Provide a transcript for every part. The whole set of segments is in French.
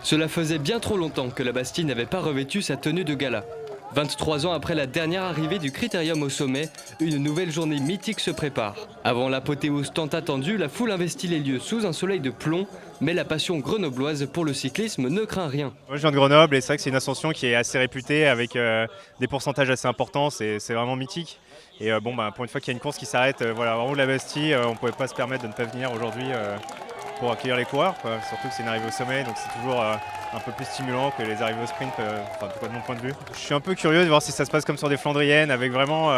Cela faisait bien trop longtemps que la Bastille n'avait pas revêtu sa tenue de gala. 23 ans après la dernière arrivée du Critérium au sommet, une nouvelle journée mythique se prépare. Avant l'apothéose tant attendue, la foule investit les lieux sous un soleil de plomb, mais la passion grenobloise pour le cyclisme ne craint rien. Moi je viens de Grenoble et c'est vrai que c'est une ascension qui est assez réputée avec des pourcentages assez importants, c'est vraiment mythique. Et pour une fois qu'il y a une course qui s'arrête en haut de la Bastille, on ne pouvait pas se permettre de ne pas venir aujourd'hui pour accueillir les coureurs, quoi. Surtout que c'est une arrivée au sommet, donc c'est toujours un peu plus stimulant que les arrivées au sprint, en tout cas de mon point de vue. Je suis un peu curieux de voir si ça se passe comme sur des Flandriennes, avec vraiment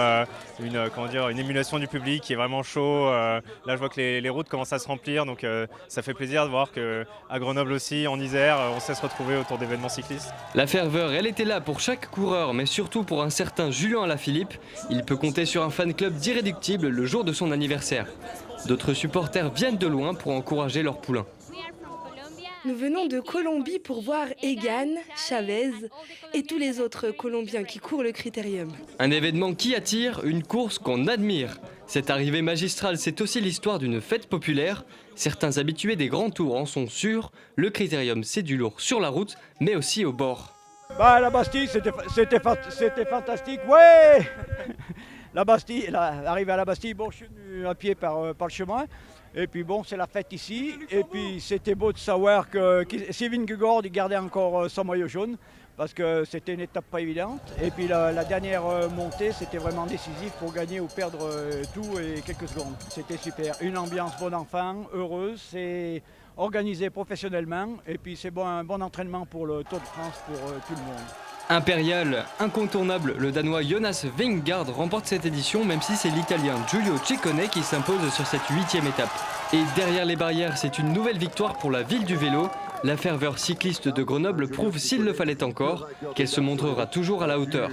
une émulation du public qui est vraiment chaud. Là je vois que les routes commencent à se remplir, donc ça fait plaisir de voir qu'à Grenoble aussi, en Isère, on sait se retrouver autour d'événements cyclistes. La ferveur, elle était là pour chaque coureur, mais surtout pour un certain Julien Alaphilippe. Il peut compter sur un fan club d'irréductible le jour de son anniversaire. D'autres supporters viennent de loin pour encourager leur poulain. Nous venons de Colombie pour voir Egan, Chavez et tous les autres Colombiens qui courent le Critérium. Un événement qui attire, une course qu'on admire. Cette arrivée magistrale, c'est aussi l'histoire d'une fête populaire. Certains habitués des grands tours en sont sûrs. Le Critérium, c'est du lourd sur la route, mais aussi au bord. La Bastille, c'était fantastique, ouais. La Bastille, arrivé à la Bastille, bon, je suis venu à pied par le chemin. Et puis bon, c'est la fête ici. Et puis c'était beau de savoir que Sylvain Guegord il gardait encore son maillot jaune, parce que c'était une étape pas évidente. Et puis la dernière montée, c'était vraiment décisif pour gagner ou perdre tout et quelques secondes. C'était super. Une ambiance bon enfant, heureuse, c'est organisé professionnellement. Et puis c'est un bon entraînement pour le Tour de France pour tout le monde. Impérial, incontournable, le Danois Jonas Vingegaard remporte cette édition, même si c'est l'Italien Giulio Ciccone qui s'impose sur cette 8e étape. Et derrière les barrières, c'est une nouvelle victoire pour la ville du vélo. La ferveur cycliste de Grenoble prouve, s'il le fallait encore, qu'elle se montrera toujours à la hauteur.